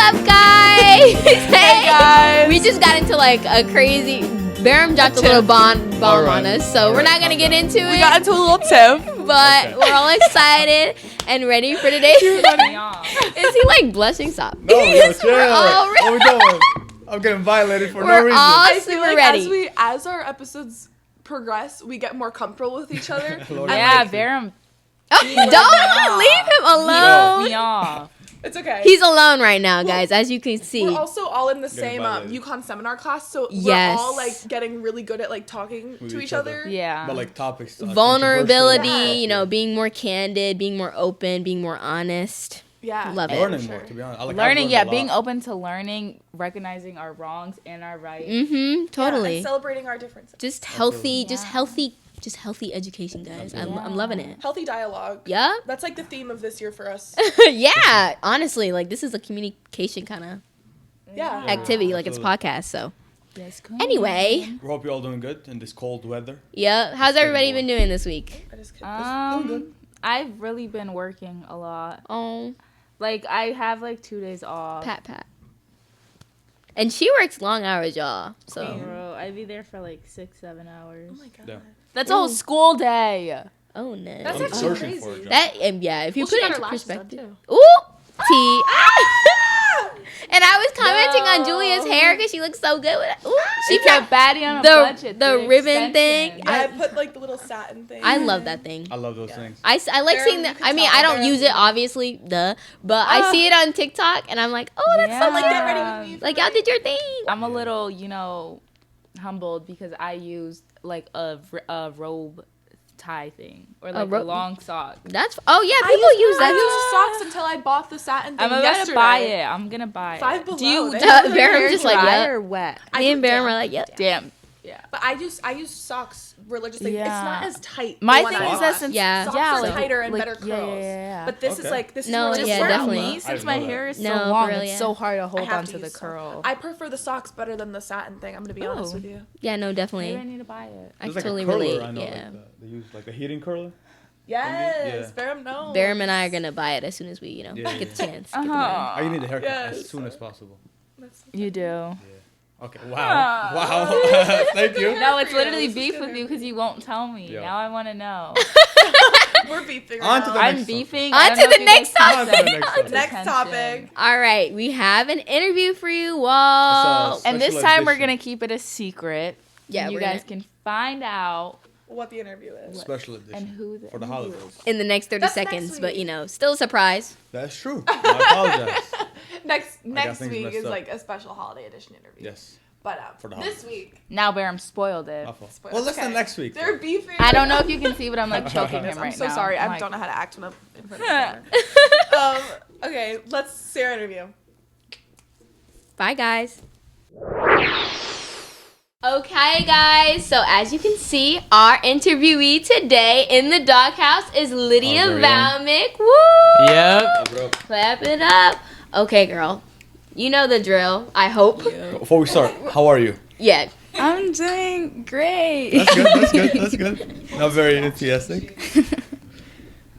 up, guys? Hey, guys. We just got into like a crazy. Barum dropped a little bomb on us, so we're not gonna get into it. We got into a little tip. But we're all excited and ready for today. Is he like blushing? Stop. No, yo, chill. We're all What we doing? I'm getting violated for no We're reason. all I feel super like ready. as our episodes progress, we get more comfortable with each other. Lord, Yeah, like, Barum. Don't leave him alone. Me off. It's okay. He's alone right now, guys, as you can see. We're also all in the same violated. UConn seminar class, so Yes. we're all like getting really good at like talking With to each each other. Yeah. But like topics. Vulnerability, Yeah. you know, being more candid, being more open, being more honest. Yeah. Love it. Learning For more, sure. to be honest. I've Learning, learned yeah, a lot. being open to learning, recognizing our wrongs and our rights. Mm-hmm. Totally. And celebrating our differences. Just healthy, Absolutely. just healthy education, guys. Absolutely. I'm loving it. Healthy dialogue. Yeah. That's like the theme of this year for us. Yeah. Honestly, like this is a communication kind of Yeah. activity, like it's a Absolutely. podcast. So Yes, anyway, We hope you're all doing good in this cold weather. yeah. How's everybody been doing this week? I just kidding. I've really been working a lot. Oh, Like, I have like 2 days off. pat. And she works long hours, y'all. So Bro, I'd be there for like 6-7 hours. Oh my god. Yeah. That's a whole school day. oh no. That's I'm actually searching for a crazy. job. That yeah. If you Well, put she it got into her lashes done, perspective. too. Ooh, T. And I was commenting on Julia's hair because she looks so good with it. Ooh, she It's a baddie on a the budget. the ribbon thing. extension. Yeah, I put like the little satin thing. I love that thing. I love those things. I like Sarah, seeing you that. can I mean, tell I don't Sarah- use it obviously, but I see it on TikTok and I'm like, oh, that's so Like, get ready with me. like y'all did your thing. I'm a little, humbled because I used like a robe tie thing or like a robe? long sock. That's people use that. I used socks until I bought the satin thing I'm gonna yesterday. buy it. I'm gonna buy it. Five Below. Do you They do have your Barum hair just like, dry yeah. or wet? Me and Barum yeah. are like, yep. Damn. Yeah, but I use socks religiously. It's Yeah. not as tight. My the one thing I is that bought. since Yeah. Socks yeah, are like, tighter and like, better yeah, curls. yeah. But this is Okay. like this No, is more yeah, just definitely. Me, I since didn't my know hair that. is No, so for long, real, it's yeah. so hard to I hold have onto to the use curl. socks. I prefer the socks better than the satin thing. I'm gonna be honest Ooh. with you. Yeah, no, Maybe I definitely. need to buy it. I There's like totally a curler, relate. I know, Yeah. like they use like a heating curler. Yes, Yeah. Barum knows. Barum and I are gonna buy it as soon as we, Yeah, get the chance. Uh-huh. Get the money. I need a haircut Yes. as soon as possible. You do. Okay. Wow. Wow. Thank you. No, it's you. literally This is beef good. with you because you won't tell me. Yeah. Now I want to know. We're beefing. On to right the now. I'm next beefing. On I don't to know the if you guys next can topic. say Next topic. Next attention. topic. All right, we have an interview for you all. It's a And this special time we're edition. gonna keep it a secret. Yeah, and you we're guys gonna- can find out What the interview is. Special edition. and who the for the interview holidays. In the next 30 That's next seconds, but week. still a surprise. That's true. I apologize. Next things week messed is up. like a special holiday edition interview. Yes. But For the this holidays. week, Now Barum spoiled it. My fault. Spoilers. Well, listen Okay. next week. they're beefing. I don't know if you can see, but I'm like choking him I'm right so now. sorry. I Like, don't know how to act when I'm in front of the camera. Okay, let's see our interview. Bye, guys. Okay, guys. So as you can see, our interviewee today in the doghouse is Lydia Our very Bhowmik. Woo! Yep. Bro, Clap it up. Okay, girl. You know the drill. I hope. before we start, how are you? Yeah. I'm doing great. That's good. That's good. That's good. Not very enthusiastic.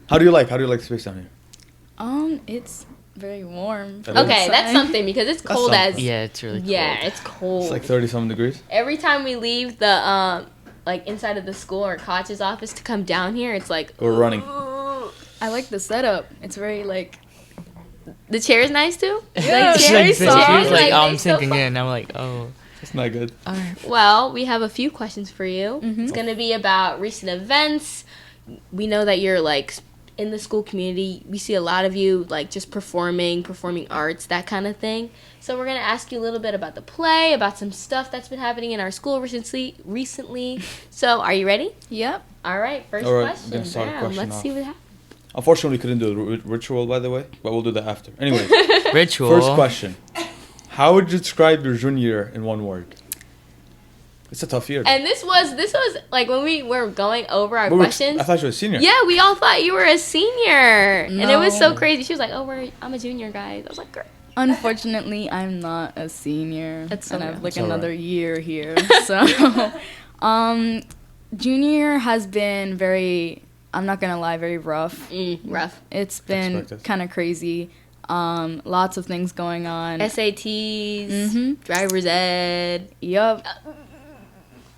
How do you like space down here? It's very warm. That is. Okay, that's something because it's That's cold as. something. Yeah, it's really cold. Yeah, it's cold. It's like 30-something degrees. Every time we leave the like inside of the school or Koch's office to come down here, it's like We're running. ooh. I like the setup. It's very like The chair is nice too. Yeah, Like, She's cherry like, sauce, she's like, like, I'm they so sinking in. I'm like, oh. It's not good. Well, we have a few questions for you. Mm-hmm. It's gonna be about recent events. We know that you're like in the school community. We see a lot of you like just performing arts, that kind of thing. So we're gonna ask you a little bit about the play, about some stuff that's been happening in our school recently. So, are you ready? yep. All right, first All right, we're question. gonna start a Bam, question let's off. see what happens. Unfortunately, we couldn't do the ritual, by the way, but we'll do that after. Anyway, Ritual. first question. How would you describe your junior year in one word? It's a tough year. And this was like when we were going over our We were- questions. I thought you were a senior. Yeah, we all thought you were a senior, and it was so No. crazy. She was like, "Oh, I'm a junior, guys." I was like, "Girl." Unfortunately, I'm not a senior. That's and I okay. have like It's all another right. year here. So, junior has been very. I'm not gonna lie, very rough. Rough. It's been Expected. kind of crazy. Lots of things going on. SATs, driver's ed. Yup.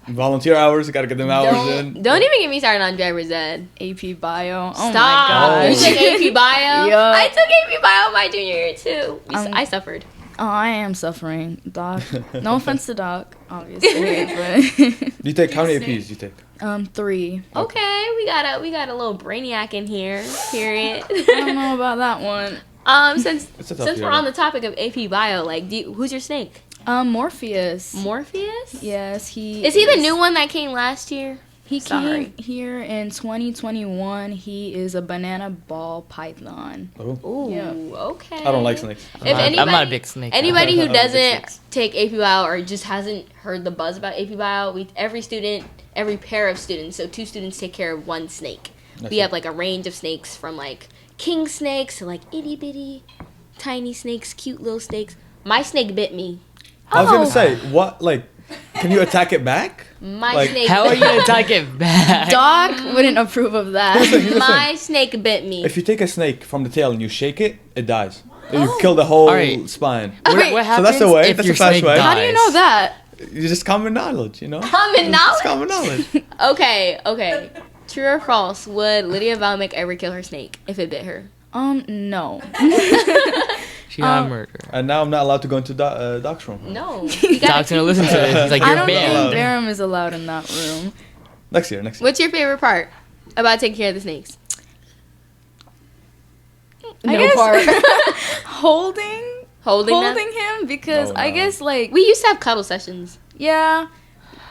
Volunteer hours, you gotta get them hours in. Don't even get me started on driver's ed. AP Bio. Oh Stop. my You gosh. took AP Bio? Yup. I took AP Bio my junior year too. I suffered. Oh, I am suffering, Doc. No offense to Doc, obviously, but You take how many APs you take? 3. Okay, we got a little brainiac in here. Period. I don't know about that one. Since It's a tough since year, we're on though. the topic of AP Bio, like, who's your snake? Morpheus. Morpheus? Yes, he Is he the new one that came last year? He Sorry. came here in 2021. He is a banana ball python. Oh. Ooh, Yeah. okay. I don't like snakes. If anybody, I'm not a big snake. Anybody who I don't like doesn't snakes. take AP Bio or just hasn't heard the buzz about AP Bio, every pair of students, so 2 students take care of 1 snake. That's We it. have like a range of snakes from like king snakes to like itty bitty, tiny snakes, cute little snakes. My snake bit me. I was gonna Oh. say, what, like, can you attack it back? My Like, snake. How are you gonna attack it back? Doc wouldn't approve of that. Here's the My thing. snake bit me. If you take a snake from the tail and you shake it, it dies. You kill the whole Alright. spine. Wait, What so happens that's the way, if that's your the fast snake way. dies? How do you know that? You just common knowledge, you know? Common It's knowledge. common knowledge. Okay. True or false? Would Lydia Bhowmik ever kill her snake if it bit her? No. She got murdered. And now I'm not allowed to go into Doc's room. No. You gotta Doc's gonna keep- listen to this. He's like, I you're don't banned. think Barum is allowed in that room. Next year. What's your favorite part about taking care of the snakes? I No guess part. holding them? him because No, I no. guess like We used to have cuddle sessions. yeah,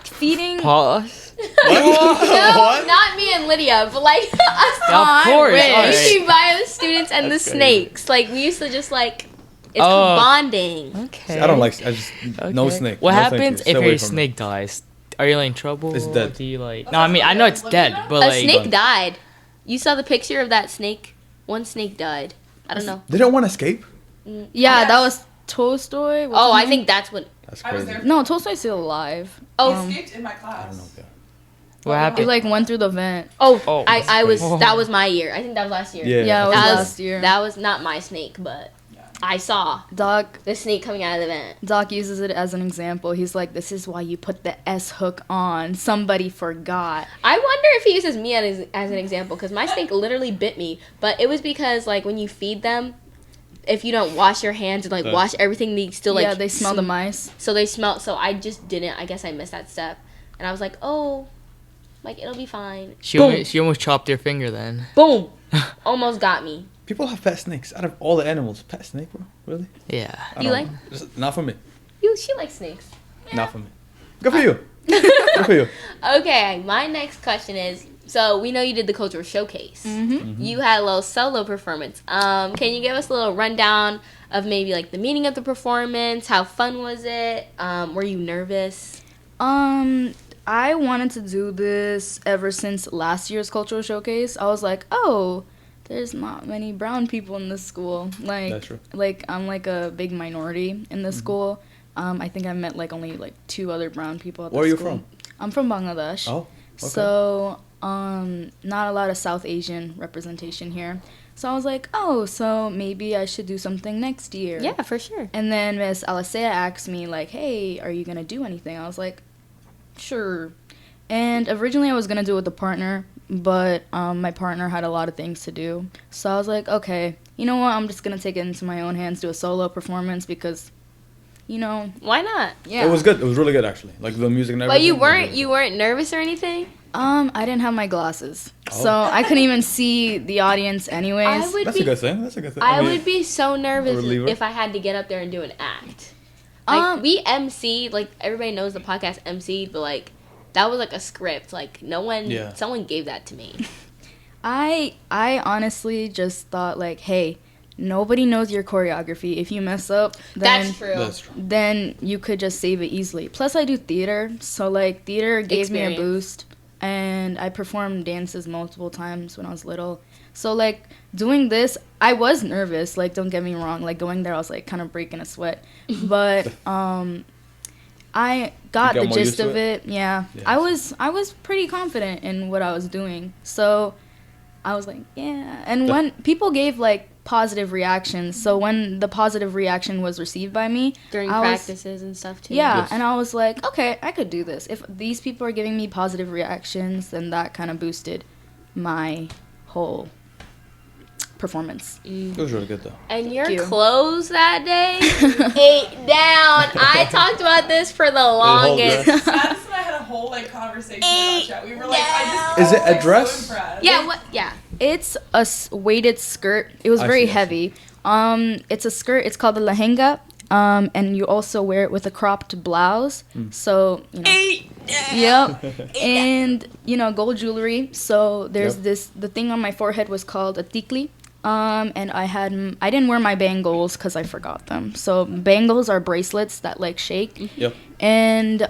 feeding. Pause. No, not me and Lydia, but like us Of course. wish. alright. AP Bio students and the That's crazy. snakes. Like we used to just like it's Oh. called bonding. Okay. I don't like. I just no Okay. snake. What No, thank happens you. Stay if away your from me. snake dies? Are you like in trouble? It's dead. Do you like? No, I mean I know it's dead, but A like snake died. You saw the picture of that snake? One snake died. I don't know. They don't want to escape. Yeah, Yes. that was Tolstoy. What's Oh, his I name? think that's what. That's I was crazy. there. No, Tolstoy's still alive. Oh, He escaped in my class. I don't know. Yeah. what He happened? like went through the vent. oh, Oh, I was. crazy. That was my year. I think that was last year. Yeah. Yeah, it was That was last year. That was not my snake, but I saw Doc the snake coming out of the vent. Doc uses it as an example. He's like, "This is why you put the S hook on. Somebody forgot." I wonder if he uses me as an example because my snake literally bit me, but it was because like when you feed them, if you don't wash your hands and like wash everything, they still like yeah, they smell the mice. So they smell. So I just didn't. I guess I missed that step, and I was like, oh, like it'll be fine. She Boom. almost chopped your finger then. Boom, almost got me. People have pet snakes. Out of all the animals, pet snake, bro. Really? Yeah. I You don't like? know. Just not for me. She likes snakes. Not for me. Good for you. Good for you. Okay, my next question is. So we know you did the cultural showcase. Mm-hmm. You had a little solo performance. Can you give us a little rundown of maybe like the meaning of the performance? How fun was it? Were you nervous? I wanted to do this ever since last year's cultural showcase. I was like, oh, there's not many brown people in this school. Like, That's true. like I'm like a big minority in this school. I think I met like only like 2 other brown people at the Where are you school. from? I'm from Bangladesh. Oh. Okay. So, not a lot of South Asian representation here. So I was like, oh, so maybe I should do something next year. Yeah, for sure. And then Miss Alicea asked me, like, hey, are you going to do anything? I was like, sure. And originally I was going to do it with a partner, but my partner had a lot of things to do. So I was like, okay, you know what? I'm just going to take it into my own hands, do a solo performance because, you know, Why not? yeah. It was good. It was really good, actually. Like the music and But everything. you weren't nervous or anything? I didn't have my glasses. Oh. So I couldn't even see the audience anyways. I would That's be a good thing. That's a good thing. I mean, would be so nervous reliever. if I had to get up there and do an act. Like we MC, like everybody knows the podcast MC, but like that was like a script. Like no one, Yeah. someone gave that to me. I honestly just thought like, hey, nobody knows your choreography. If you mess up, then That's true. That's true. then you could just save it easily. Plus, I do theater, so like theater gave me a Experience. boost, and I performed dances multiple times when I was little. So like doing this, I was nervous. Like don't get me wrong. Like going there, I was like kind of breaking a sweat, but I got You got the more gist used to of it. Yeah, Yes. I was pretty confident in what I was doing. So I was like, yeah. And when people gave like positive reactions. So when the positive reaction was received by me During I was- practices and stuff too. yeah, Yes. and I was like, okay, I could do this. If these people are giving me positive reactions, then that kind of boosted my whole performance. It was really good though. And your you. clothes that day ate down. I talked about this for the longest. dress. Madison and I had a whole like conversation about that. We were like, I just Is it was, a like, dress? So impressed. Yeah, what? Yeah. It's a weighted skirt. It was I very see, I heavy. It's a skirt. It's called the lehenga. And you also wear it with a cropped blouse. So, you know. Yep. And, you know, gold jewelry. So there's Yep. the thing on my forehead was called a tikli. And I didn't wear my bangles because I forgot them. So bangles are bracelets that like shake. Yep. And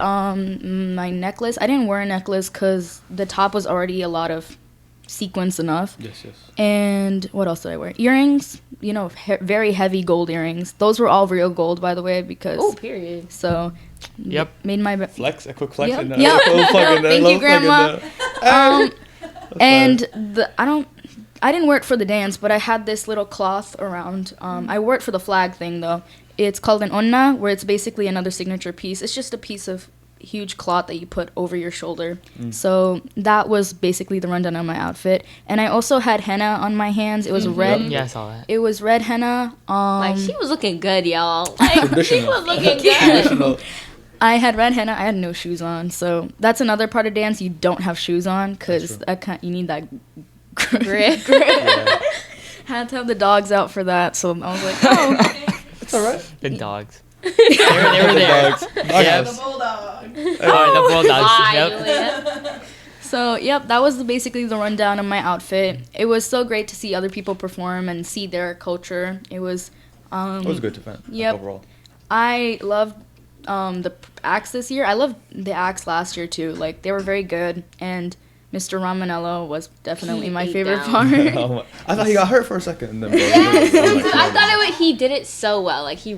my necklace, I didn't wear a necklace because the top was already a lot of sequence enough. Yes. And what else did I wear? Earrings, you know, very heavy gold earrings. Those were all real gold, by the way, because Oh, period. so Yep. made my Flex, a quick flex. Yep. In there. Yep. Little plug in there, Thank little you, plug in Grandma. there. And I didn't wear it for the dance, but I had this little cloth around. I wore it for the flag thing though. It's called an onna, where it's basically another signature piece. It's just a piece of huge cloth that you put over your shoulder. So that was basically the rundown on my outfit. And I also had henna on my hands. It was red. Yeah, I saw that. It was red henna. Like, she was looking good, y'all. Like, she Traditional. was looking good. Traditional. I had red henna. I had no shoes on. So that's another part of dance. You don't have shoes on That's because you need that Grip. Yeah. Had to have the dogs out for that. So I was like, oh. It's alright. The dogs. They were there. Dogs. Yep. The bulldog. Alright, the bulldogs. Bye, Yep. Julia. So, yep, that was basically the rundown of my outfit. It was so great to see other people perform and see their culture. It was It was a good event. Yep. Overall. I loved the acts this year. I loved the acts last year too. Like, they were very good, and Mr. Ramonello was definitely He my ate favorite down. part. Oh my- I thought he got hurt for a second. And then Yes, I'm dude, like, I thought he did it so well. Like, he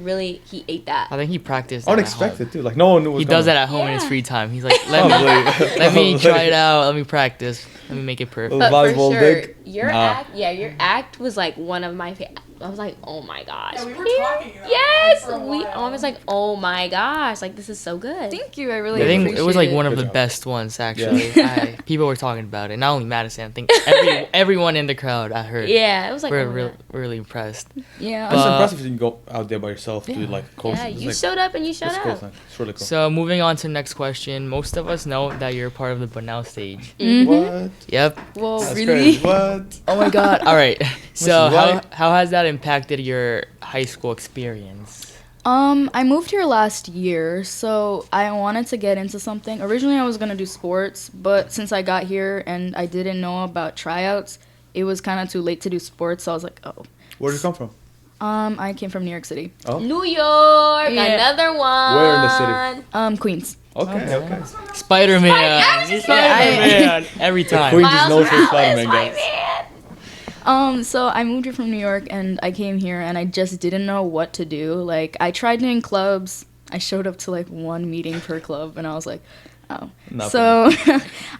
ate that. I think he practiced that at home. unexpected too. Like no one knew. What He was does coming. that at home in his Yeah. free time. He's like, let me try it out. Let me practice. Let me make it perfect. Well, But for volleyball sure, big? your Nah. your act was like one of my favorite. I was like, oh my gosh. Yeah, we were Here- talking about Yes, it for a we. while. I was like, oh my gosh, like this is so good. Thank you. I really I think appreciate it was like one of Good the job. best ones actually. People were talking about it. Not only Madison, I think everyone in the crowd. I heard. Yeah, it was like We're oh my really, God. really impressed. Yeah. It's But- impressive if you can go out there by yourself, do like coast. Yeah, it's you like, showed up and you showed it's cool. up. It's really cool. So moving on to the next question. Most of us know that you're part of the Bunnell Stage. Mhm. What? Yep. Whoa, That's really? crazy. What? Oh my god. All right. So Which is why- how has that impacted your high school experience? I moved here last year, so I wanted to get into something. Originally, I was gonna do sports, but since I got here and I didn't know about tryouts, it was kind of too late to do sports. So I was like, oh. Where did you come from? I came from New York City. Oh. New York, Yeah. another one. Where in the city? Queens. Okay. Okay. Spider-Man. He's Spider-Man. Every time. Queen just knows for Morales, Spider-Man, my guys. man. So I moved here from New York and I came here and I just didn't know what to do. Like, I tried doing clubs. I showed up to like one meeting per club and I was like, oh. Nothing. So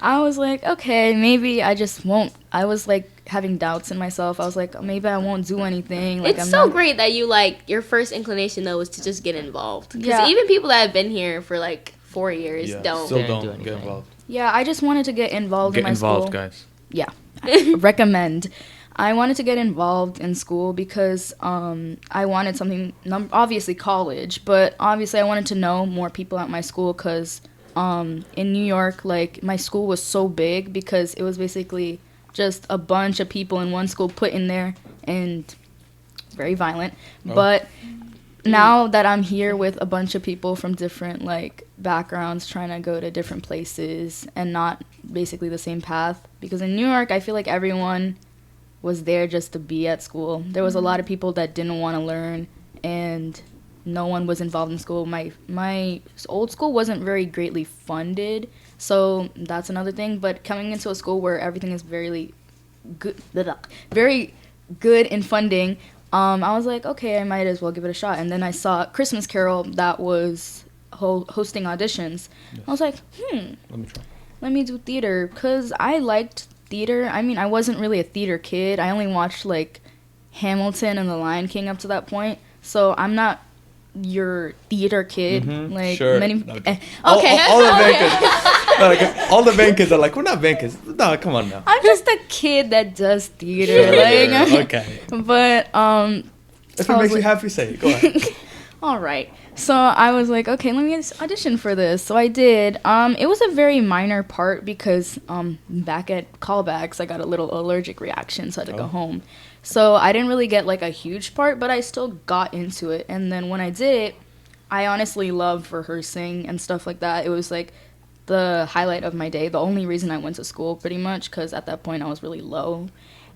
I was like, okay, maybe I just won't. I was like having doubts in myself. I was like, maybe I won't do anything. Like, It's I'm so not- great that you like your first inclination though was to just get involved. Because Yeah. even people that have been here for like 4 years Yeah. don't. Still Didn't do don't get anything. involved. Yeah, I just wanted to get involved in my school. guys. Yeah, I recommend. I wanted to get involved in school because I wanted something, obviously college, but obviously I wanted to know more people at my school because in New York, like, my school was so big because it was basically just a bunch of people in one school put in there and very violent. Oh. But now that I'm here with a bunch of people from different, like, backgrounds trying to go to different places and not basically the same path, because in New York, I feel like everyone was there just to be at school. There was a lot of people that didn't want to learn, and no one was involved in school. My old school wasn't very greatly funded, so that's another thing. But coming into a school where everything is very good in funding, I was like, okay, I might as well give it a shot. And then I saw Christmas Carol that was hosting auditions. Yes. I was like, Let me try. let me do theater, because I liked theater. I mean, I wasn't really a theater kid. I only watched, like, Hamilton and The Lion King up to that point. So I'm not your theater kid. Like sure. many. No, Okay. all the band kids. No, like, all the band kids are like, we're not band kids. No, come on now. I'm just a kid that does theater. Sure, okay. But If it makes you happy, say it. Go ahead. all right. So I was like, okay, let me audition for this. So I did. It was a very minor part because back at callbacks, I got a little allergic reaction, so I had to go home. So I didn't really get like a huge part, but I still got into it. And then when I did it, I honestly loved rehearsing and stuff like that. It was like the highlight of my day. The only reason I went to school, pretty much, because at that point I was really low.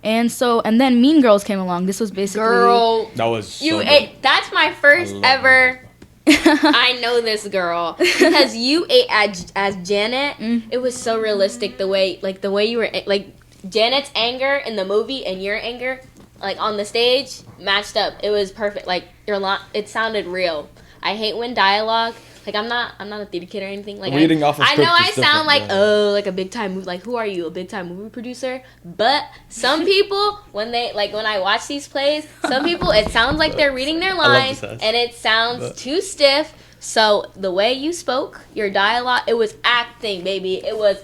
And then Mean Girls came along. This was basically Girl, That was you so ate. good. That's my first ever. I know this girl because you ate as Janet. It was so realistic the way you were like Janet's anger in the movie and your anger like on the stage matched up. It was perfect. Like it sounded real. I hate when dialogue. Like I'm not a theater kid or anything. Like Reading off a I know script I is sound different, like like a big time movie. Like who are you, a big time movie producer? But some people when I watch these plays, some people it sounds like they're reading their lines this. and it sounds too stiff. So the way you spoke, your dialogue, it was acting, baby. It was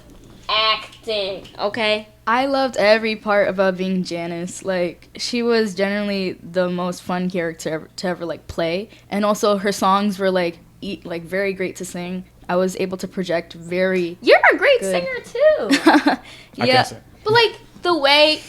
acting. Okay. I loved every part about being Janice. Like, she was generally the most fun character to ever like play, and also her songs were like very great to sing. I was able to project very. You're a great Good. singer too. I Yeah, can't say. But like the way,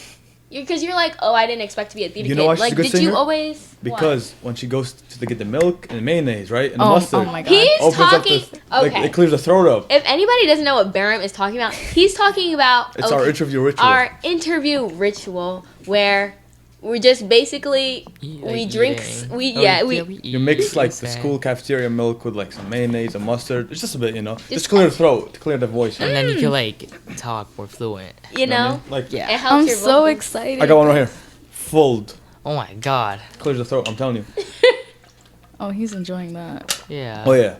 because you're like, oh, I didn't expect to be a theater You know kid. why she's Like, a good did singer? you always? Because when she goes to get the milk and the mayonnaise, right, and the Oh, mustard, oh my God. He's opens talking. up the, Okay. it clears the throat up. If anybody doesn't know what Barum is talking about, he's talking about It's our interview ritual. Our interview ritual where we're just basically we drink You mix like the school cafeteria milk with like some mayonnaise and mustard. It's just a bit, just clear the throat, to clear the voice. And then you can like talk more fluent. you know Like, Yeah. it helps I'm your so vocals. excited. I got one right here. Fold. Oh my god. Clears the throat, I'm telling you. Oh, he's enjoying that. Yeah. Oh, yeah.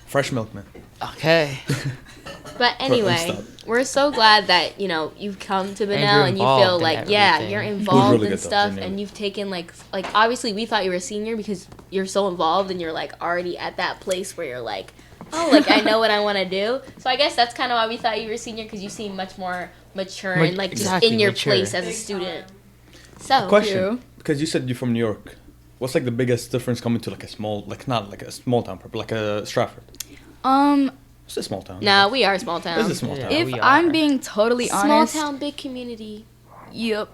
Fresh milk, man. Okay. But anyway, stop. we're so glad that you've come to Bunnell you're and you feel involved in like everything. you're It was involved really in good though, stuff genuinely. and you've taken like obviously we thought you were a senior because you're so involved and you're like already at that place where you're like, oh, like I know what I want to do. So I guess that's kind of why we thought you were a senior, because you seem much more mature and like just Exactly, in your mature. place as a student. So Question. you. Because you said you're from New York. What's like the biggest difference coming to like a small, like not like a small town, but like a Stratford? It's a small town. no, we are a small town. It's a small town. Yeah. If we I'm are. being totally Small honest, town, big community. yep.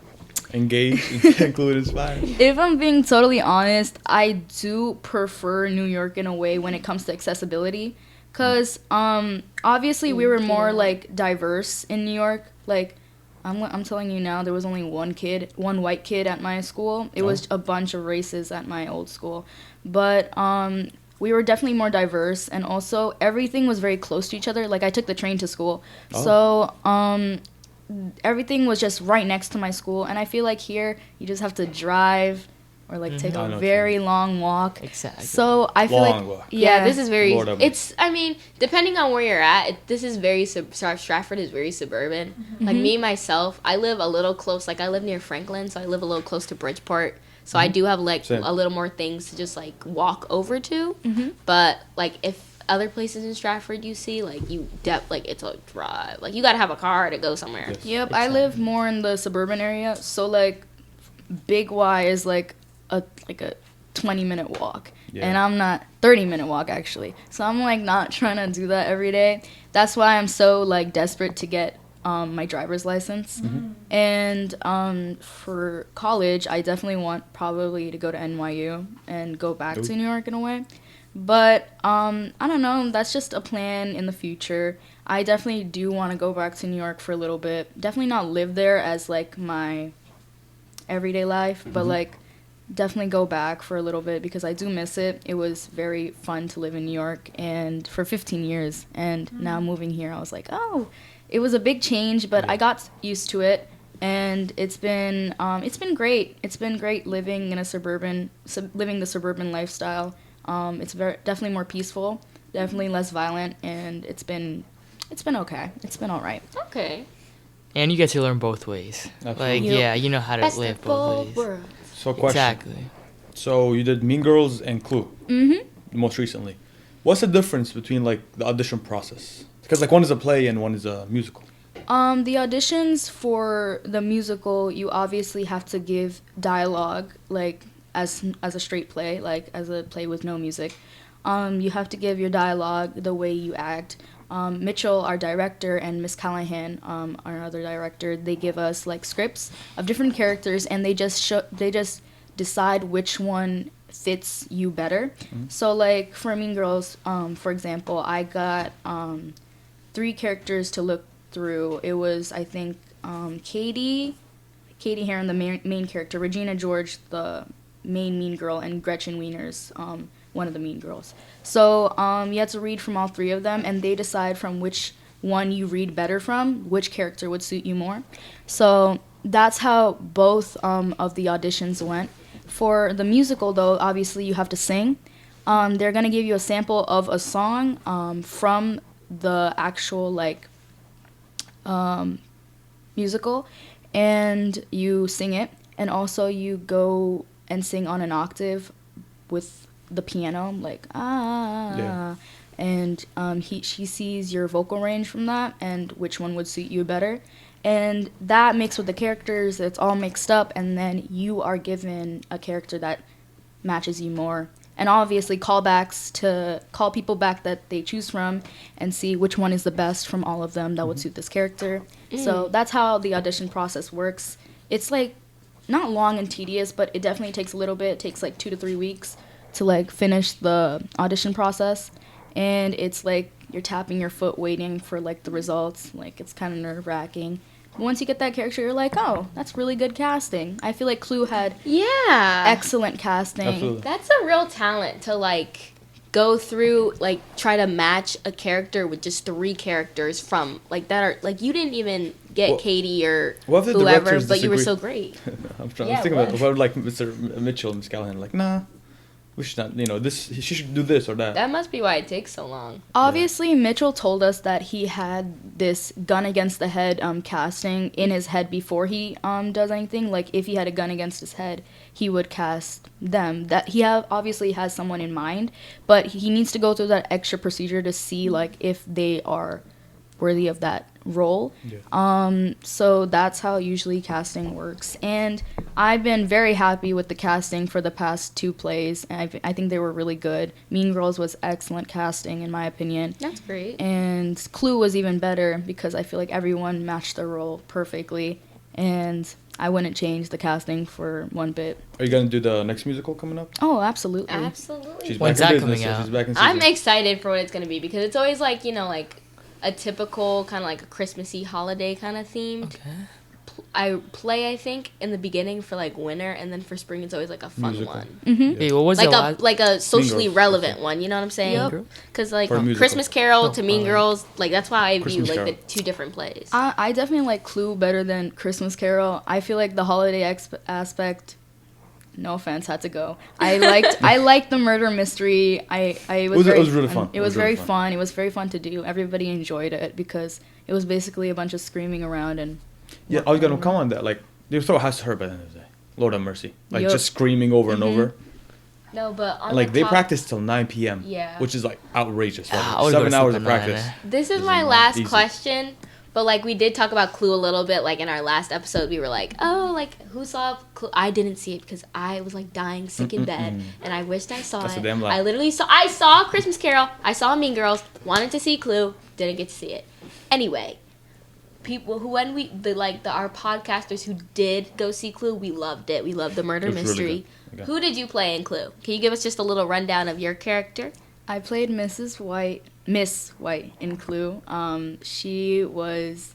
Engaged, included, inspired. If I'm being totally honest, I do prefer New York in a way when it comes to accessibility, cause obviously we were more like diverse in New York. Like I'm telling you now, there was only one white kid at my school. It was a bunch of races at my old school, but we were definitely more diverse, and also everything was very close to each other. Like I took the train to school, so everything was just right next to my school, and I feel like here you just have to drive or like take I know a what you very long walk. Exactly. So I feel Long like walk. Yeah, this is very. Lord have mercy. It's. I mean, depending on where you're at, this is very. Stratford is very suburban. Like me myself, I live a little close. Like I live near Franklin, so I live a little close to Bridgeport. So I do have like Same. a little more things to just like walk over to. But like if other places in Stratford you see, like like it's a drive. Like you gotta have a car to go somewhere. Yes. Yep, I live more in the suburban area, so like Big Y is like a 20-minute walk. Yeah. And I'm not 30-minute walk actually. So I'm like not trying to do that every day. That's why I'm so like desperate to get my driver's license. And for college, I definitely want probably to go to NYU and go back to New York in a way. But I don't know, that's just a plan in the future. I definitely do want to go back to New York for a little bit. Definitely not live there as like my everyday life, but like definitely go back for a little bit because I do miss it. It was very fun to live in New York and for 15 years, and now moving here I was like, oh, it was a big change, but I got used to it, and it's been great. It's been great living in living the suburban lifestyle. It's definitely more peaceful, definitely less violent, and it's been okay. It's been all right. Okay. And you get to learn both ways. Absolutely. Like, Yep. yeah, you know how to Best live of both both ways. worlds. So question. Exactly. So you did Mean Girls and Clue. Most recently. What's the difference between like the audition process? Because like one is a play and one is a musical. The auditions for the musical, you obviously have to give dialogue, like as a straight play, like as a play with no music. You have to give your dialogue the way you act. Mitchell, our director, and Miss Callahan, our other director, they give us like scripts of different characters, and they just decide which one fits you better. So like for Mean Girls, for example, I got 3 characters to look through. It was, I think, Katie Heron, the main character, Regina George, the main mean girl, and Gretchen Wieners, one of the mean girls. So you had to read from all 3 of them, and they decide from which one you read better from, which character would suit you more. So that's how both of the auditions went. For the musical, though, obviously you have to sing. They're going to give you a sample of a song from the actual, like, musical, and you sing it. And also you go and sing on an octave with the piano, like, ah. Yeah. And she sees your vocal range from that and which one would suit you better. And that mixed with the characters, it's all mixed up, and then you are given a character that matches you more. And obviously callbacks to call people back that they choose from and see which one is the best from all of them that would suit this character. So that's how the audition process works. It's like not long and tedious, but it definitely takes a little bit. It takes like 2 to 3 weeks to like finish the audition process. And it's like you're tapping your foot waiting for like the results. Like it's kind of nerve-wracking. Once you get that character, you're like, oh, that's really good casting. I feel like Clue had excellent casting. Absolutely. That's a real talent to like go through, like try to match a character with just 3 characters from like that are like you didn't even get Katie or What if the whoever, directors but you were disagree? so great. I'm trying Yeah, to think what? about what like Mr. Mitchell and Miss Callahan like, nah, we should not. You know, this she should do this or that. That must be why it takes so long. Obviously, Mitchell told us that he had this gun against the head casting in his head before he does anything. Like, if he had a gun against his head, he would cast them. That he obviously has someone in mind, but he needs to go through that extra procedure to see, like, if they are worthy of that role. Yeah. So that's how usually casting works. And I've been very happy with the casting for the past 2 plays. And I think they were really good. Mean Girls was excellent casting, in my opinion. That's great. And Clue was even better because I feel like everyone matched their role perfectly. And I wouldn't change the casting for one bit. Are you gonna do the next musical coming up? Oh, absolutely. Absolutely. She's When's back in that business. coming So out? she's back in I'm season. excited for what it's gonna be because it's always like, you know, like a typical kind of like a Christmassy holiday kind of themed. Okay. I think in the beginning for like winter, and then for spring it's always like a fun Musical. one, Mm-hmm. Wait, what was like the a last? like a socially Girls, relevant okay. one. You know what I'm saying? Yep. Because like For a musical. Christmas Carol Oh, to Mean Girls, like that's why I view Christmas like Carol. the 2 different plays. I definitely like Clue better than Christmas Carol. I feel like the holiday aspect, no offense, had to go. I liked the murder mystery. It was really fun. It was very fun. It was very fun to do. Everybody enjoyed it because it was basically a bunch of screaming around and. Yeah, I was gonna come on that. Like, they throw a house to her by the end of the day. Lord have mercy. Like, Yup. just screaming over and over. No, but on And, like, the they top- practice till 9 p.m. Yeah. Which is, like, outrageous. Like, I would go to 7 hours sleep of at 9, practice. This is This my is not last easy. question, but like we did talk about Clue a little bit. Like in our last episode, we were like, "Oh, like who saw Clue?" I didn't see it because I was like dying sick in bed, and I wished I saw That's a it. damn lie. I literally saw Christmas Carol. I saw Mean Girls. Wanted to see Clue. Didn't get to see it. Anyway, people who our podcasters who did go see Clue, we loved it. We loved the murder It was really mystery. good. Okay. Who did you play in Clue? Can you give us just a little rundown of your character? I played Miss White in Clue. She was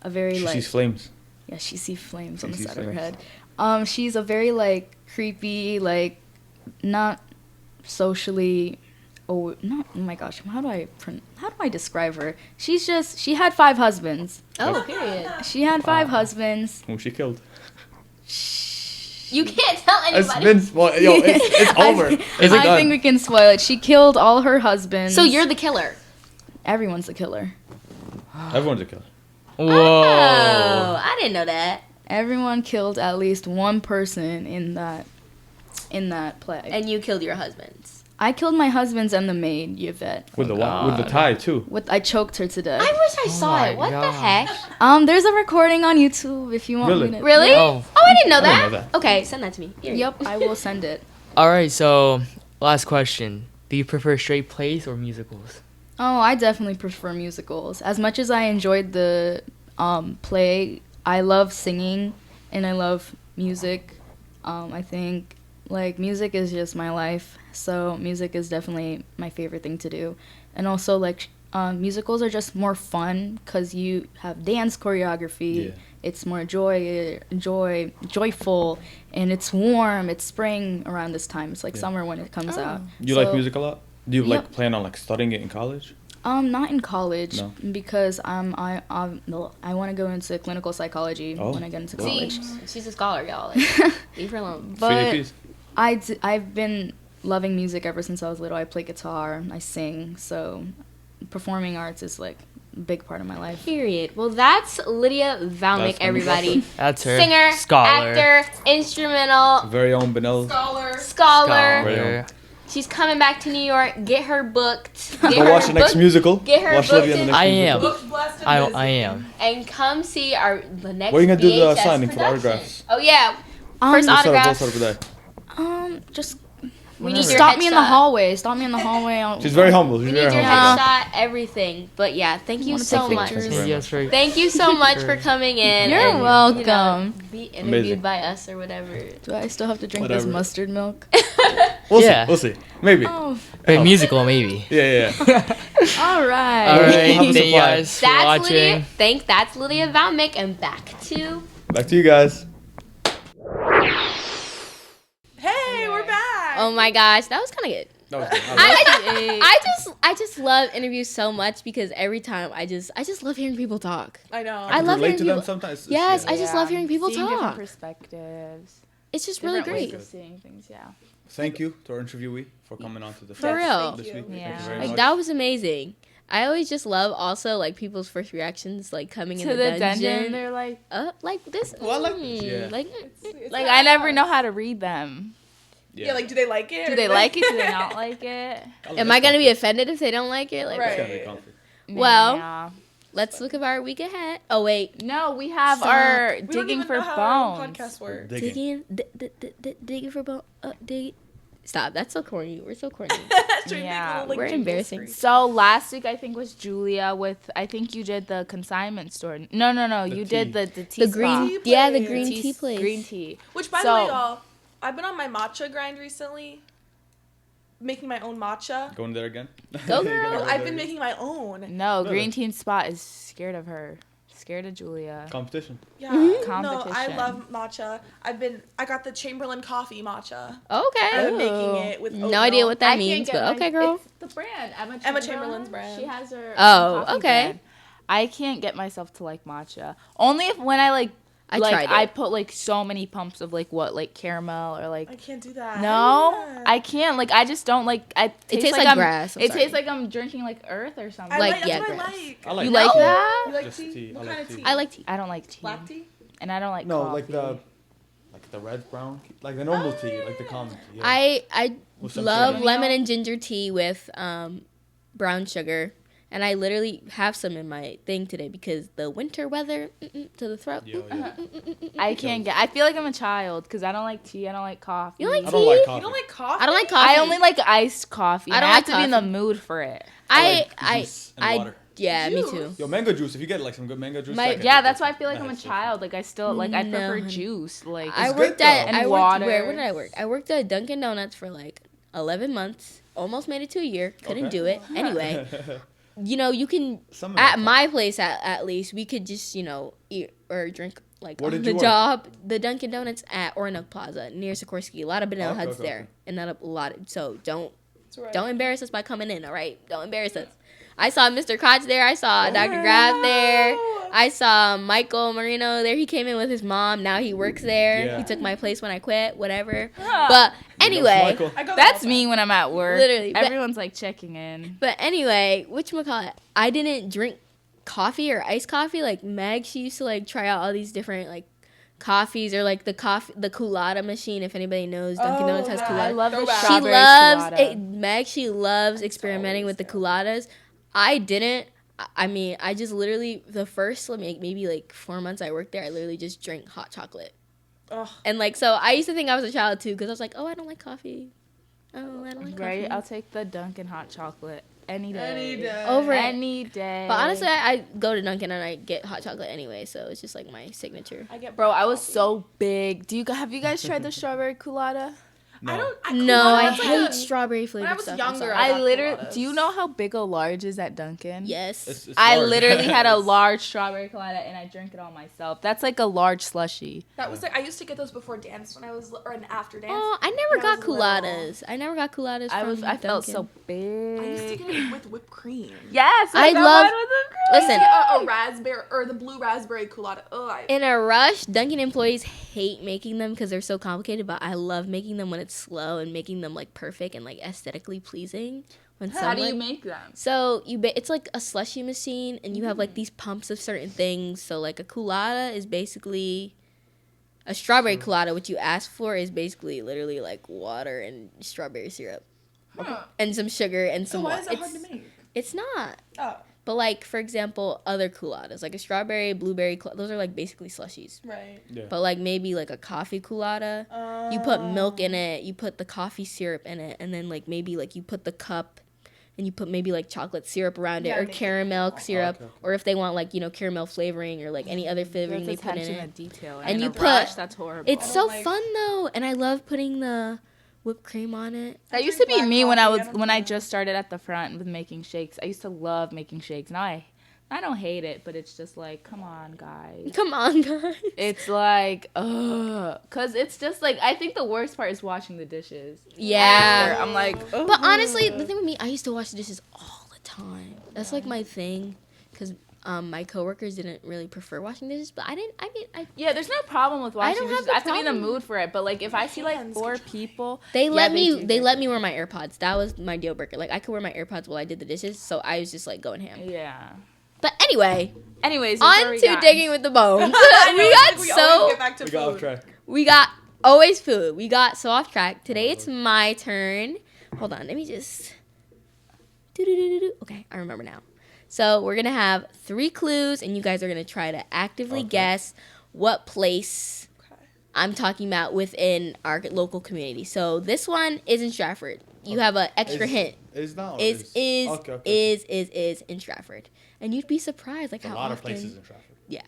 a very She like sees flames. yeah, she sees flames on the She side sees of her flames. head. She's a very like creepy, like not socially. Oh my gosh! How do I describe her? She had 5 husbands. Oh, period. She had 5 husbands. Whom she killed. You can't tell It's anybody. been spoiled. Yo, it's over. It's I done. think we can spoil it. She killed all her husbands. So you're the killer. Everyone's a killer. Everyone's a killer. Whoa. Oh, I didn't know that. Everyone killed at least one person in that play. And you killed your husband's. I killed my husband's and the maid, Yvette. With the with the tie too. I choked her to death. I wish I saw my it. What the God. heck? There's a recording on YouTube if you want Really? me to. Really? Oh. Oh, I didn't know I that. didn't know that. Okay, send that to me. Here. Yep, I will send it. All right, so last question. Do you prefer straight plays or musicals? Oh, I definitely prefer musicals. As much as I enjoyed the play, I love singing and I love music. I think music is just my life, so music is definitely my favorite thing to do. And also musicals are just more fun because you have dance choreography. Yeah. It's more joyful, and it's warm. It's spring around this time. It's like summer when it comes out. You So- like music a lot? Do you Yep. plan on studying it in college? Not in college No. because I want to go into clinical psychology Oh. when I get into See, college. she's a scholar, y'all. Leave her alone. But 3 APs? I've been loving music ever since I was little. I play guitar, I sing, so performing arts is a big part of my life. Period. Well, that's Lydia Bhowmik, That's everybody. That's her. Singer, Scholar. actor, instrumental, Very own Bunnell. Scholar. scholar. Right. She's coming back to New York. Get her booked. Get Go her watch the next booked, musical. Get her Watch booked Lydia in the in- next I musical. am. Booked, blessed, and I busy. am. and come see the next. Where are you gonna do the VHS signing for the production. autographs? Oh yeah, first We'll autograph. set up there. Just We need your stop me in the headshot. hallway. Stop me in the hallway. She's very humble. We She's need very your humble. headshot, everything. But yeah, thank you wanna so take much. pictures. Thank you very Yes, much. very- Thank you so much for coming in. You're and, welcome. be interviewed Amazing. by us or whatever. Do I still have to drink Whatever. this mustard milk? We'll Yeah. see. We'll see. Maybe. Oh, Wait, musical maybe. Yeah. all right. All We'll right, have a thank you supply. guys for That's Lydia. watching. That's Lydia Bhowmik, and back to. Back to you guys. Hey, we're back. Oh my gosh, that was kind of good. That was good. I like I just love interviews so much because every time I just love hearing people talk. I know. I love relate hearing to them people. sometimes. Yes, Yeah. I just love hearing people Seeing different talk. perspectives. It's just really Different ways great. of seeing things, yeah. Thank you to our interviewee for coming on to the For show real. this Thank week. you. Yeah. Thank you very Like much. that was amazing. I always just love also people's first reactions coming in To the the dungeon. dungeon, they're like, Like this. Oh, I like this. Yeah. like I never know how to read them. Yeah, do they like it? Do or they like it? Do they not like it? Am I gonna be offended if they don't like it? Right. It's gotta be comfy. Well, Yeah. let's look at our week ahead. Oh wait, No, we have Stop. our We don't digging even for know how our own bones. podcast works. Digging. digging for bone. Dig. Stop. That's so corny. We're so corny. Should we make Yeah, a little, we're jingle embarrassing. screen? So last week I think was Julia with I think you did the consignment store. No, The you tea. did the tea The green, Tea yeah, the place. green tea place. Green tea. Which, by the So- way, y'all, I've been on my matcha grind recently. Making my own matcha. Going there again? Go, You're girl. gonna go I've there been again? making my own. No, Really? Green Tea Spot is scared of her. Scared of Julia. Competition. Yeah. Mm-hmm. No, I Competition. love matcha. I got the Chamberlain coffee matcha. Okay. I've been making it with No oat idea milk. what that I can't means, get but my- okay, girl. It's the brand. Emma Chamberlain's brand. She has her. Oh, coffee okay. brand. I can't get myself to like matcha. Only if when I I tried it. I put so many pumps of caramel or I can't do that. no, Yeah. I can't. I just don't like. It tastes like I'm, grass. I'm It sorry. tastes like I'm drinking earth or something. I like, like, yeah, that's what grass. I like. I like You tea. like that? You like Just tea? tea. What I kind like of tea. tea? I like tea. I don't like tea. Black tea? And I don't like No, coffee. like the red brown, like the normal tea, like the common tea. Yeah. I With some love cinnamon. lemon and ginger tea with brown sugar, and I literally have some in my thing today because the winter weather to the throat. Yeah, yeah. I can't get. I feel like I'm a child because I don't like tea. I don't like coffee. You like I tea? don't like You coffee. don't like coffee? I don't like coffee. I only like iced coffee. I I don't have like to be in the coffee. mood for it. I like juice and water. yeah, me Juice? too. Yo, mango juice. If you get some good mango juice. My- that Yeah, can- that's why I feel like that I'm a has child. I still I No, prefer honey. juice. I It's worked good, at though. I And worked water. where did I work? I worked at Dunkin' Donuts for 11 months. Almost made it to a year. Couldn't Okay. do it. Anyway, you can Some of at that my place at least we could just eat or drink Where on did the you work? job. The Dunkin' Donuts at Oronoque Plaza near Sikorsky. A lot of banana Okay, huts okay, there, okay. and not a lot. So don't That's right. don't embarrass us by coming in. All right, don't embarrass us. I saw Mr. Koch there. I saw Dr. Graf there. I saw Michael Marino there. He came in with his mom. Now he works there. Yeah. He took my place when I quit. Whatever. Ah. But Big anyway. ups, Michael. I go That's there all me when I'm at work. Literally, but- Everyone's checking in. But anyway, whatchamacallit, I didn't drink coffee or iced coffee, like Meg, she used to like try out all these different like coffees or like the Coolada machine. If anybody knows, Dunkin' Donuts has yeah. Coolada. I love the Throwback. She strawberry loves colada. it. Meg, she loves experimenting with the Cooladas. I didn't. I mean, I just literally the first maybe like 4 months I worked there, I literally just drank hot chocolate. Ugh. And like, so I used to think I was a child too, because I was like, oh, I don't like coffee. Oh, I don't like Right? coffee. I'll take the Dunkin' hot chocolate any day. Any day. Over it. Any day. But honestly, I go to Dunkin' and I get hot chocolate anyway, so it's just like my signature. I get Bro, I was coffee. so big. Have you guys tried the strawberry colada? No. I don't. No, I that's like hate a- strawberry flavored When I was stuff. younger, I'm I sorry. got literally. coladas. Do you know how big a large is at Dunkin'? Yes. It's I large. literally had a It's- large strawberry colada and I drank it all myself. That's like a large slushie. That was like I used to get those before dance when I was or an after dance. Oh, I never When I got was little. cooladas. I never got cooladas. I felt so Dunkin'. big. I used to get it with whipped cream. Yes, I got love- one with whipped cream. I used to Listen. get a raspberry or the blue raspberry colada. In a rush, Dunkin' employees hate making them because they're so complicated, but I love making them when it's slow and making them like perfect and like aesthetically pleasing. When How do you someone- make them? So it's like a slushy machine, and you have like these pumps of certain things. So like a coolada is basically a strawberry coolada. What you ask for is basically literally like water and strawberry syrup and some sugar and So some. why wa- is it hard to make? It's not. Oh, But like for example, other cooladas like a strawberry, blueberry, those are like basically slushies. right. Yeah. But like maybe like a coffee coolada, you put milk in it, you put the coffee syrup in it, and then like maybe like you put the cup and you put maybe like chocolate syrup around it Yeah, or make it caramel cool. syrup, Okay. or if they want like, you know, caramel flavoring or like any other flavoring they put in attention it. to detail. And in you a put- rush, that's horrible. It's I so don't like- fun though, and I love putting the whipped cream on it. That used to be drink me black coffee, I don't I do that. just started at the front with making shakes. I used to love making shakes. Now I don't hate it, but it's just like, come on, guys. Come on, guys. It's like, ugh, cause it's just like I think the worst part is washing the dishes. Yeah. After. I'm like, ugh. But honestly, the thing with me, I used to wash the dishes all the time. That's like my thing, because my coworkers didn't really prefer washing dishes, but I didn't. I mean, Yeah, there's no problem with I washing don't have dishes. the I have to be in the problem. mood for it. But like, if I see like Hands 4 get dry. people, They Yeah, let me. do They get let me wear my AirPods. That was my deal breaker. Like I could wear my AirPods while I did the dishes, so I was just like going ham. yeah. But anyway, Anyways, where on we to got? digging with the bones. I know, we it's got like we always so get back to We got off food. track. we got always food. We got so off track. Today it's my turn. Hold on, let me just. Okay, I remember now. So we're gonna have 3 clues, and you guys are gonna try to actively Okay. guess what place Okay. I'm talking about within our local community. So this one is in Stratford. You have an extra hint. Is now. Is Okay. is in Stratford, and you'd be surprised like A how lot often. of places in Stratford. Yeah,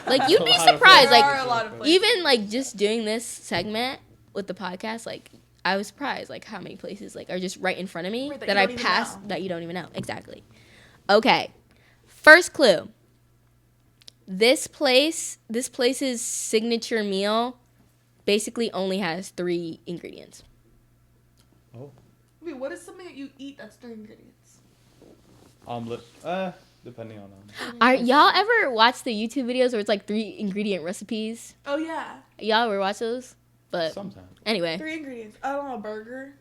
like you'd be A lot of surprised. places. There are Like a lot of places. even like just doing this segment with the podcast, like I was surprised like how many places like are just right in front of me Right, that that you I don't even passed know. that you don't even know. Exactly. Okay, first clue. This place's signature meal basically only has 3 ingredients. Oh, Wait, what is something that you eat that's 3 ingredients? omelet. Depending on. Are y'all ever watch the YouTube videos where it's like 3 ingredient recipes? Oh yeah, Y'all ever watch those? But Sometimes. anyway, 3 ingredients. I don't know, a burger,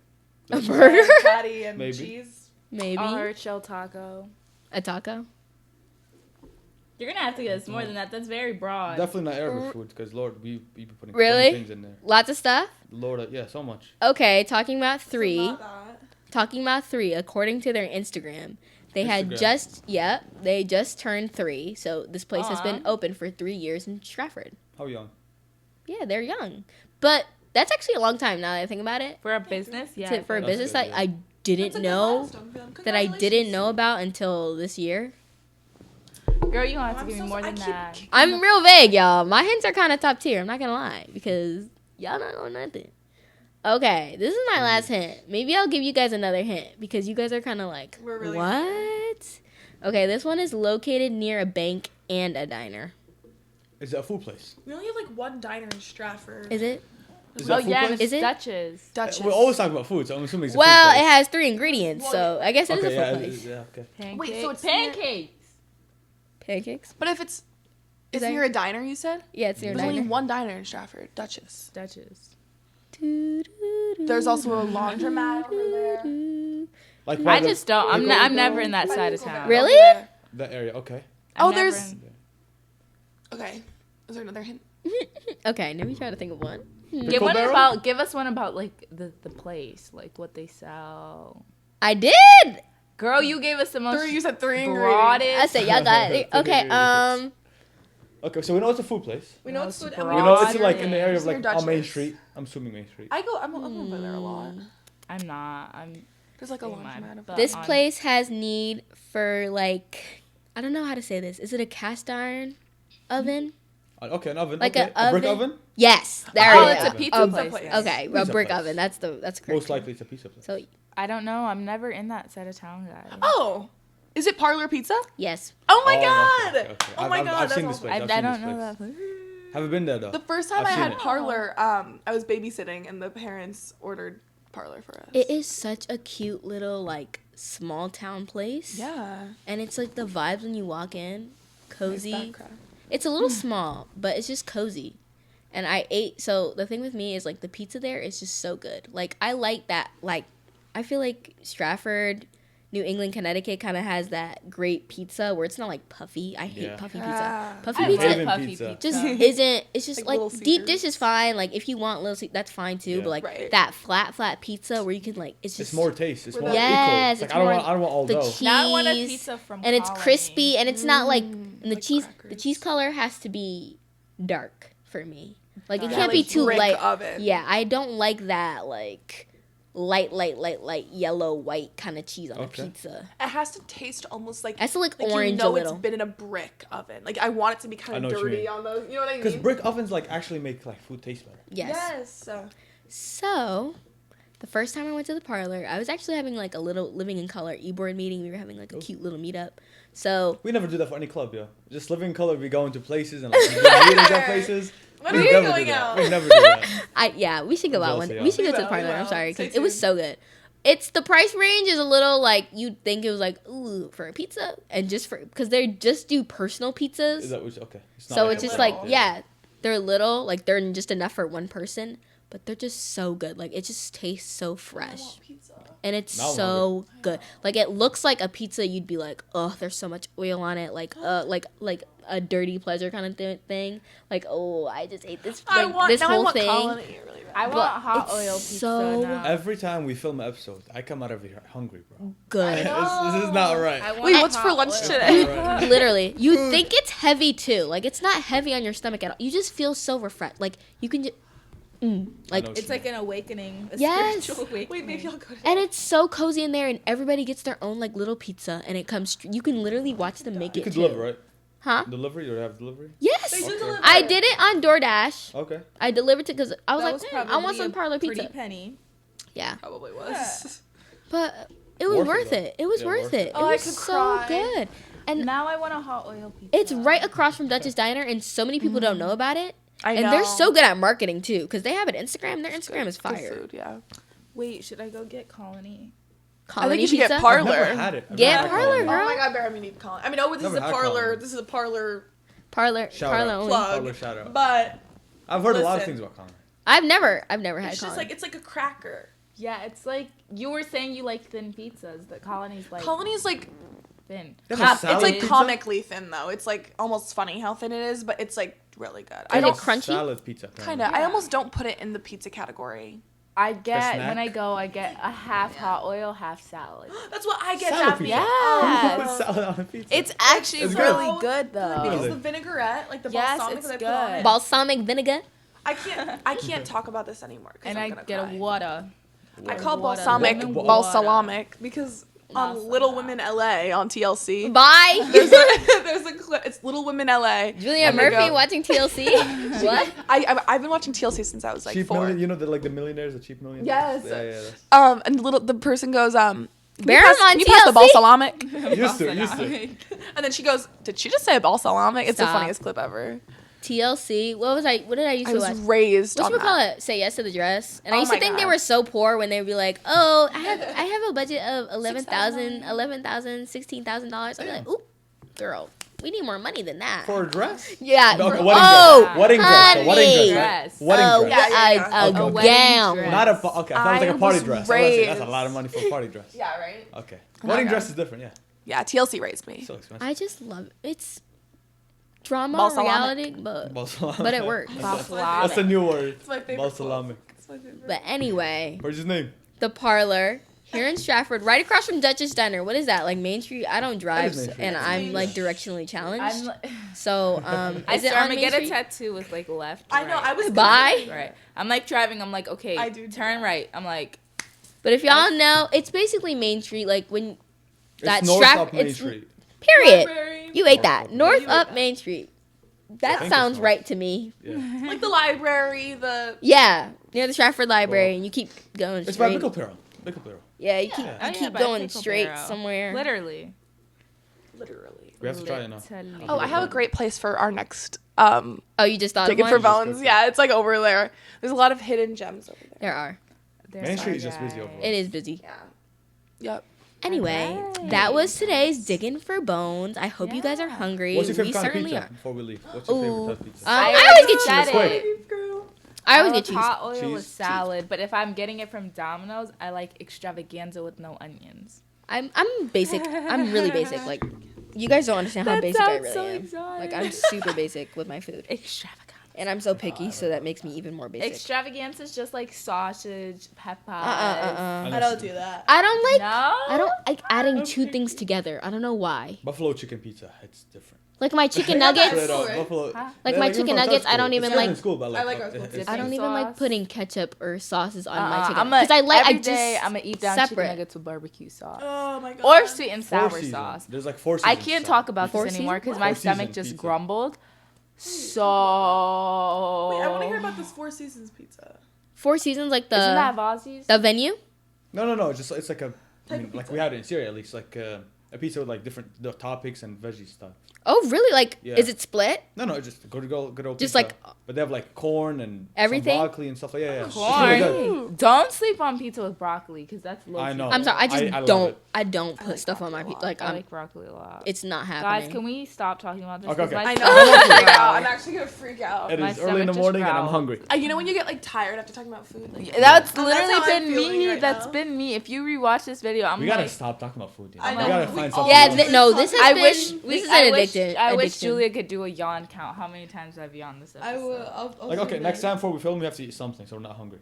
a burger, and patty, and Maybe. cheese. maybe Hard shell taco. a taco. You're gonna have to get us more than that. That's very broad. Definitely not Arabic food, because Lord, we be putting Really? funny things in there. Lots of stuff. Lord, yeah, so much. Okay, talking about So 3. not that. Talking about 3. According to their Instagram, they had Instagram. they just turned 3. So this place has been Aw. open for 3 years in Stratford. How young? Yeah, they're young, but that's actually a long time now that I think about it. For a business, yeah. For a That's business good, that yeah. I That's didn't a good know milestone for them. that I didn't know Congratulations. about until this year. Girl, you gonna have to I'm give me so more sorry. than I keep that. kicking I'm real vague, y'all. My hints are kind of top tier. I'm not gonna lie because y'all don't know nothing. Okay, this is my last hint. Maybe I'll give you guys another hint because you guys are kind of like, We're really what? Okay, this one is located near a bank and a diner. Is it a food place? We only have like 1 diner in Stratford. Is it? Is Oh it a food yeah, place? and Is it's it? Dutch's. Duchess. We always talk about food, so I'm assuming it's a Well, food it place. has 3 ingredients, so I guess it is Okay, a yeah, food place. yeah, okay. Pancakes. Wait, so it's pancakes. Pancakes? But if it's Is it's that- near a diner, you said? Yeah, it's near a There's only diner. 1 diner in Stratford, Duchess. Dutch's. There's also a laundromat over there. Like I by the- just don't. I'm Go- I'm never in that side of town. Really? that area. Okay. Oh, never- there's. Okay. Is there another hint? Okay, let me try to think of one. Give us one about like the place, like what they sell. I did. Girl, you gave us the most. You said 3 ingredients. I broadest. said y'all got it. Okay. Okay, so we know it's a food place. We know it's food. We know it's like in the area of Near like on Main Duchess. Street. I'm assuming Main Street. I'm gonna go there a lot. I'm not. I'm. There's like a Say my laundromat. butt This on- place has need for like, I don't know how to say this. Is it a cast iron oven? Okay, an oven. Like okay. a brick oven? oven? Yes, there Oh, it it's is. a pizza place. Okay, a Pizza brick place. oven. That's correct. Most likely it's a pizza place. So I don't know. I'm never in that side of town, guys. Oh, is it Parlor Pizza? yes, Oh my Oh, god! okay. Oh my god! I've that's seen this awesome. place. I I've seen don't this know place. that. Haven't been there though. The first time I've I seen had it. Parlor, I was babysitting and the parents ordered Parlor for us. it is such a cute little like small town place. Yeah. And it's like the vibes when you walk in, cozy. Nice background. It's a little small, but it's just cozy. And I ate, so the thing with me is like the pizza there is just so good. Like I like that, like I feel like Stratford, New England, Connecticut kind of has that great pizza where it's not like puffy. I hate Yeah. puffy Ah. pizza. Puffy I pizza love Even puffy pizza. pizza. just isn't, it's just Like like, Little deep Caesars. dish is fine. Like if you want little, that's fine too. Yeah. But like Right. that flat pizza where you can like, it's just It's more taste. It's With more the- Yes, equal. It's it's like, more I don't want all the dough. cheese. Now I want a pizza from and it's Colony. crispy and it's not like and the like cheese the crackers. cheese color has to be dark for me. Like it Dark. can't Yeah, be like too brick light. oven. Yeah, I don't like that like light yellow white kind of cheese on Okay. a pizza. It has to taste almost like It has to look like orange you know a little. it's been in a brick oven. Like I want it to be I kind know of what you dirty mean. on those. You know what I mean? Because brick ovens like actually make like food taste better. Yes. Yes. So, the first time I went to the parlor, I was actually having like a little living in color e-board meeting. We were having like a cute little meetup. So, We never do that for any club, yo. Just living in color, we go into places and like we do meetings at places. When We are you never going do that. out? We never do that. we should go out one. jealous of We should y'all. go to the We will, parlor. we I'm will. sorry Stay because it was tuned. so good. It's the price range is a little like you'd think it was like ooh for a pizza and just for because they just do personal pizzas. Is that okay? It's not So like it's a just little- like, yeah, they're little, like they're just enough for one person, but they're just so good. Like it just tastes so fresh. And it's Now I'm so good. Like it looks like a pizza you'd be like, oh, there's so much oil on it, like a dirty pleasure kind of thing. Like, oh, I just ate this this whole thing. Colony really bad. I But want hot it's oil pizza so now. Every time we film an episode, I come out of here hungry, bro. Good. This is not right. I want Wait, what's for hot lunch oil. today? All right. Literally, you think it's heavy too. Like it's not heavy on your stomach at all. You just feel so refreshed. Like you can just, like I know what It's you like mean. an awakening. A Yes. spiritual awakening. Wait, maybe I'll go to and it's so cozy in there, and everybody gets their own like little pizza, and it comes. You can literally watch them make You it. could too. deliver, right? Huh? Delivery or have delivery? Yes. They do Okay. deliver. I did it on DoorDash. Okay. I delivered it because I was That like, was I want probably some a parlor pretty pizza. penny. Yeah, Probably was. but it was Worth it, worth though. it. It was Yeah, worth worth it. it. It Oh, I was could so cry. good, and Now I want a hot oil pizza. it's right across from Dutch's Diner, and so many people don't know about it. I know. And they're so good at marketing too, because they have an Instagram. Their Instagram is Good fire. food, yeah. Wait, should I go get Colony? Colony I think you should pizza. get Parlor. I've never had it. I've Get never had Parlor, Colony. girl. Oh my god, Bear, we need Colony. I mean, this Never is a had parlor. Colony. This is a parlor Parlor. Shout Parlor out. only. plug. Parlor shout out. But I've heard a lot of listen. things about Colony. I've never had it's just Colony. like it's like a cracker. Yeah, it's like you were saying you like thin pizzas. The Colony's like Colony's like thin. They have a it's salad like pizza? comically thin though. It's like almost funny how thin it is, but it's like really good. I Is it don't crunchy? Salad pizza. kind of. I almost don't put it in the pizza category. I get snack? when I go, I get a half hot oil, half salad. That's what I get. Salad Daphne. pizza. Yes. Who puts salad on a pizza? It's actually It's really good. good though. Because Really? the vinaigrette, like the Yes, balsamic it's that I put on good. it. Balsamic vinegar. I can't talk about this anymore. 'Cause And I'm I gonna get cry. a water. I call Water. balsamic Lemon water. balsamic because on Balsamic. Little Women LA on TLC. Bye. There's a clip. It's Little Women LA. Julia and they Murphy go- watching TLC. What? I've been watching TLC since I was like cheap 4. million, you know, the millionaires, the cheap millionaires. Yes. Yeah, yeah. And the person goes, Bear can you pass the TLC? balsamic? Used to. And then she goes, did she just say balsamic? It's the Stop. funniest clip ever. TLC. What did I used I to was watch? raised What on should we call that. it? Say yes to the dress. And I Oh used to my think they God. were so poor when they would be like, "Oh, I have a budget of $11,000, $16,000." I'd be like, "Ooh, girl, we need more money than that." For a dress? Yeah. Okay, wedding Oh, dress. Wedding dress. The wedding honey. dress, right? Wedding Oh, dress. Yeah. a Okay. wedding gown. dress. Not a okay. I thought it was like a party was dress. I was like, that's a raised- lot of money for a party dress. Yeah, right? Okay. Wedding dress is different, yeah. Yeah, TLC raised me. So expensive. I just love it. drama, Balsamic. reality, but it works. That's a new word. It's my favorite. Balsamic. It's my favorite. But anyway, What's his name? the Parlor here in Stratford, right across from Dutchess Diner. What is that? Like Main Street? I don't drive, Main Street. and That's I'm Main like Street. directionally challenged. I'm, So, I is it swear, on I'm Main gonna get Street? a tattoo with like left. I know. right. I was Bye. Right. I'm like driving. I'm like, okay, I do turn that. right. I'm like, But if y'all know, it's basically Main Street. Like when that It's north Stratford, up Main it's Street. period. Library. You ate that. North ate up that. Main Street. I That think sounds it's right to me. Yeah. Like the library, the. Yeah, near the Stratford Library, and you keep going It's by straight. Bickleboro. Bickleboro. Yeah, you keep Yeah. you oh, keep by going Pickleboro. straight somewhere. Literally. Literally. We have to try it now. Literally. Oh, I have a great place for our next Oh, you just thought of Digging one? for Just go Bones. for Yeah, it's like over there. There's a lot of hidden gems over there. There are. There's Main Street our is just busy guy. overall. It is busy. Yeah. Yep. Anyway, Alright. that was today's Digging for Bones. I hope you guys are Yeah. hungry. What's your We favorite kind of certainly pizza are. before we leave? What's your Ooh. favorite type of pizza? I already always get said cheese. Quick. I always love get cheese. hot oil Cheese, with salad, but if I'm getting it from Domino's, I like extravaganza with no onions. I'm basic. I'm really basic. Like you guys don't understand how That basic I sounds really so am. exotic. Like I'm super basic with my food, Extravaganza. and I'm so picky, so that makes me even more basic. Extravaganza is just like sausage, pepper. I don't do that. I don't like. No. I don't like adding two things together. I don't know why. Buffalo chicken pizza. It's different. Like my chicken Yeah, nuggets. that's Straight up, right. Buffalo. Huh? Like Yeah, my even chicken from nuggets, Stratford. I don't even It's good like- in school, but I like uh, ours with it's- dipping. I don't even like Sauce. putting ketchup or sauces on my chicken I'm because I like. I every just day I'm gonna eat down separate. chicken nuggets with barbecue sauce Oh my god. or sweet and Four sour seasons. sauce. There's like four I seasons. can't so- talk about Four this anymore because seasons? my Four stomach season just pizza. grumbled. So Wait, I want to hear about this Four Seasons pizza. Four Seasons, like Isn't that the Vozzi's? venue. No. It's like a. I Type mean, of like pizza. we had it in Syria at least, like a pizza with like different topics and veggie stuff. Oh, really? Like, Yeah. is it split? No, just good old Just pizza. like- But they have like corn and Everything? some broccoli and stuff like yeah. It's Corn. really good. Don't sleep on pizza with broccoli because that's low. I know. I'm sorry. I just I love don't. it. I don't I put like stuff on my broccoli a pizza. lot. Like, I like broccoli a lot. it's not happening. Guys, can we stop talking about this? Okay, 'Cause okay. my I know. stomach I'm gonna just freak out. growled. I'm actually gonna freak out. It My is early in the stomach morning just and I'm growled. hungry. You know when you get like tired after talking about food? Like, That's how literally I'm been feeling me. right That's now. been me. If you rewatch this video, I'm We like, gotta stop talking about food. You know? I We know. gotta We find all- something. Yeah, else. no, this has I been. wish This is I an wish, addiction. I wish addiction. Julia could do a yawn count. How many times I've yawned this episode? I will. I'll Like say okay, next that. time before we film, we have to eat something, so we're not hungry.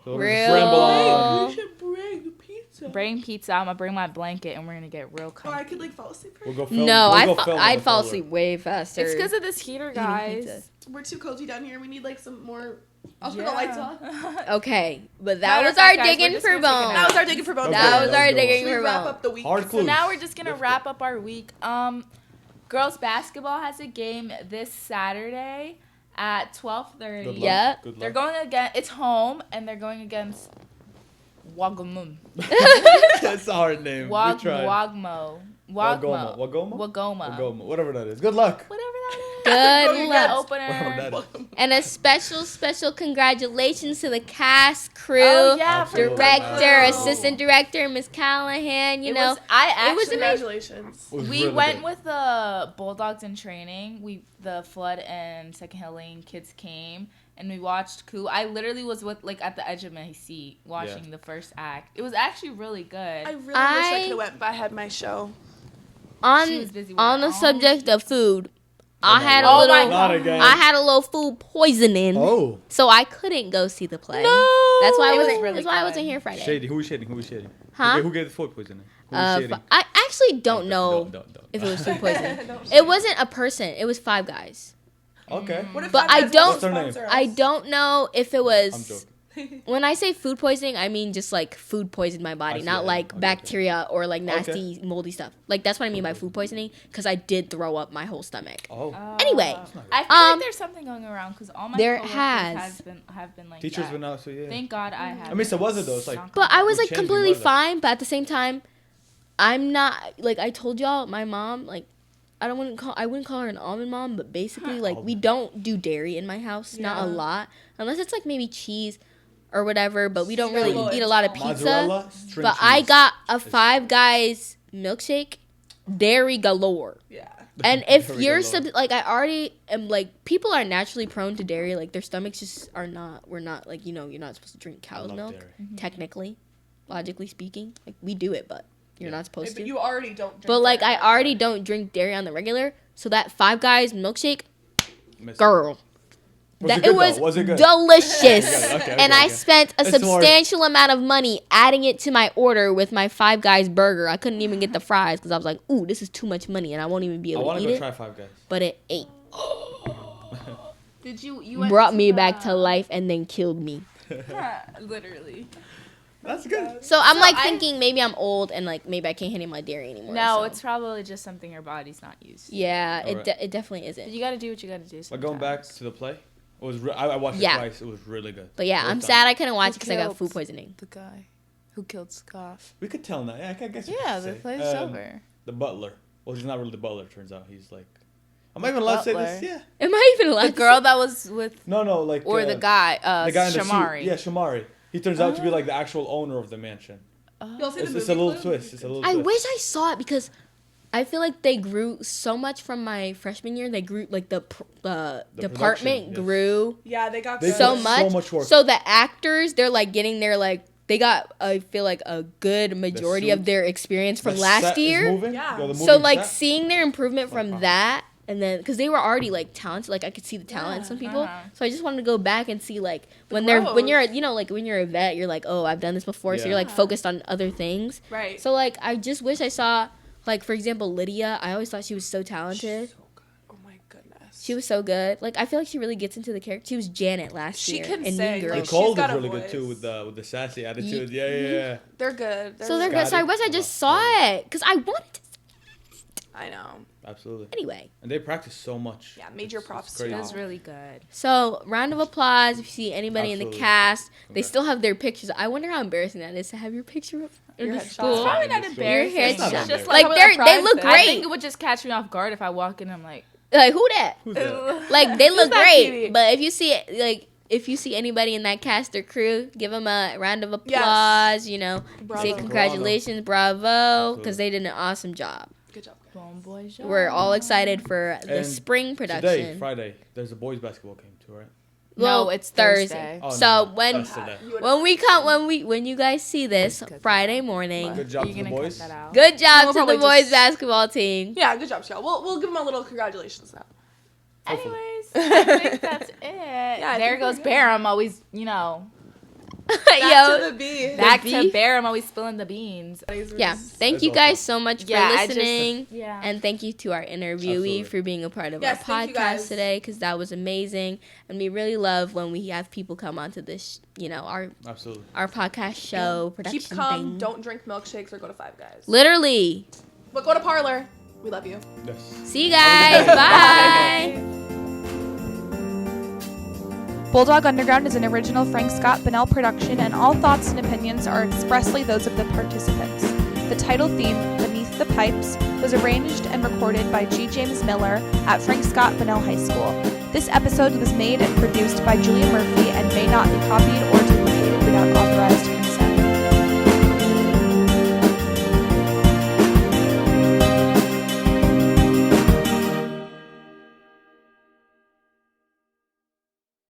So we're Real? just ramble on. We should bring the pizza. Bring pizza. I'm gonna bring my blanket and we're gonna get real Or I comfy. could like fall asleep. We'll go film. No, we'll go film I'd with fall the asleep way faster. It's because of this heater, Eating guys. pizza. We're too cozy down here. We need like some more. I'll turn the lights off. Okay, but that Matter was of fact, our guys, we're digging just for gonna take a bones. nap. That was our digging for bones. Okay, That was let's our go. digging Should we for wrap bones. up the week? Hard So clues. now we're just gonna Let's wrap go. up our week. Girls basketball has a game this Saturday at 12:30. Good luck. Yeah. Good luck. They're going against. It's home, and they're going against Wagamum. That's a hard name. Wag We tried. Wagmo. Wagoma. Wagoma. Whatever that is. Good luck. Whatever that is. Good you luck. Whatever that Opener. is. And a special congratulations to the cast, crew, Oh yeah, for Absolutely. director, Wow. assistant director, Miss Callahan. You It know, was, I it was actually Congratulations. It was we really went good. with the Bulldogs in training. The Flood and Second Hill Lane kids came and we watched Coup. I literally was with like at the edge of my seat watching the first act. It was actually really good. I really wish I I- could have went, but I had my show. She was busy with on her the own subject of food, I had a Oh my little. Not again. I had a little food poisoning, Oh. so I couldn't go see the play. No, That's why I it was wasn't. really That's why I good. wasn't here Friday. Shady. Who was shading? Who was shading? Huh? Who gave the food poisoning? Who was shading? I actually don't know Don't. if it was food poisoning. Don't It wasn't a person. It was 5 guys. Okay. What if But Five I Guys don't- wants What's her to name? sponsor us? I don't know if it I'm was. joking. When I say food poisoning, I mean just like food poisoned my I body, see, not yeah, like okay. bacteria or like nasty moldy stuff. Like that's what I mean by food poisoning because I did throw up my whole stomach. Oh. Anyway, I feel like there's something going around because all my there coworkers has. have been like Teachers that. been out, so yeah. Thank God I have. I mean, so was it though? It's like. But I was We're like changing completely weather. fine. But at the same time, I'm not like I told y'all. My mom, like, I wouldn't call her an almond mom, but basically, like, we Almond. don't do dairy in my house, not a Yeah. lot, unless it's like maybe cheese or whatever. But we don't really Stella eat a and lot of Tom. pizza. Mozzarella, string But I cheese. got a Five Guys milkshake, dairy galore. Yeah. And if Dairy you're galore. like, I already am like, people are naturally prone to dairy. Like their stomachs just are not. We're not like you're not supposed to drink I cow's love milk. dairy. Technically, logically speaking, like we do it, but you're not supposed But to. you already don't drink But like dairy. I already don't drink dairy on the regular, So that Five Guys milkshake, Missed girl. Was That it good, it was though? Was it good? delicious. Okay, And I spent a It's more- substantial amount of money adding it to my order with my Five Guys burger. I couldn't even get the fries because I was like, ooh, this is too much money and I won't even be I able want to to eat go it. try Five Guys. But it ate. Did you went Brought to me the- back to life and then killed me. Literally. That's good. So I'm So like I- thinking maybe I'm old and like maybe I can't handle my dairy anymore. No, so. it's probably just something your body's not used to. Yeah, Alright. it definitely But isn't. you gotta do what you gotta do. But going back sometimes. to the play, it was. I watched Yeah. it twice. It was really good. But yeah, Both I'm times. sad I couldn't watch it Who because I got killed food poisoning. the guy who killed Scoff. We could tell now. Yeah, I guess. we Yeah, could the say. play's over. The butler. Well, he's not really the butler. Turns out he's like. Am I even allowed to say this? Butler. Yeah. Am I even allowed The to girl say- that was with, No, like. or the guy, The guy in the Shamari. suit. Yeah, Shamari. He turns out to be like the actual owner of the mansion. You'll see It's, the it's a movie little clip? twist. It's a little. I twist. wish I saw it because I feel like they grew so much from my freshman year. They grew like the department production, yes. grew Yeah, they got They so put much. so much work. So the actors, they're like getting their like they got I feel like a good majority of suits. their experience from The last set is year. moving. Yeah. the So moving like set. seeing their improvement from Uh-huh. that, and then because they were already like talented, like I could see the talent in some people. So I just wanted to go back and see like when you're like when you're a vet, you're like, oh, I've done this before, so Yeah. you're like focused on other things. Right. So like I just wish I saw like for example Lydia. I always thought she was so talented. Oh my goodness. She was so good. Like I feel like she really gets into the character. She was Janet last She year can in sing, Mean like, Girls. she's Nicole got is a really good too voice. with the sassy attitude. Yeah. They're good. So they're Got good. So I it. wish I just saw it because I wanted to. I know. Absolutely. Anyway, And they practice so much. Yeah, major It's props to crazy. It was really good. so round of applause if you see anybody in the Absolutely. cast. They Okay. still have their pictures. I wonder how embarrassing that is to have your picture up in Your the headshot. It's school. probably Not Your embarrassing. headshot. It's just Like, Like probably they pride look thing. I think great. it would just catch me off guard if I walk in. I'm like, Like who that? Who's that? Like they look that great. cutie? But if you see it, like if you see anybody in that cast or crew, give them a round of Yes. applause. You know, Bravo. say congratulations, bravo, because they did an awesome job. Good job. boom, boy, show. We're all excited for the And spring production. Today, Friday, there's a boys basketball game too, right? No, it's Thursday. Oh, So no, when that's today. when you guys see this Friday morning, Good job Are you to the gonna cut boys. that out? good job We'll to the probably boys just- basketball team. Yeah, good job, Scott. We'll give them a little congratulations now. Anyways, I think that's it. I There think goes we're good. Barham, always, you know, Back Yo, to the B. back beef? to Barham, always spilling the beans. yeah. Thank That's you guys awesome. so much for Yeah, I just- listening. Yeah. And thank you to our interviewee Absolutely. for being a part of Yes, our thank you guys. podcast today because that was amazing. And we really love when we have people come onto this, Absolutely. our podcast show production Keep calm. thing. Don't drink milkshakes or go to Five Guys. Literally. But go to Parlor. We love you. Yes. See you guys. Bye. Bulldog Underground is an original Frank Scott Bunnell production, and all thoughts and opinions are expressly those of the participants. The title theme, Beneath the Pipes, was arranged and recorded by G. James Miller at Frank Scott Bunnell High School. This episode was made and produced by Julia Murphy and may not be copied or duplicated without authorized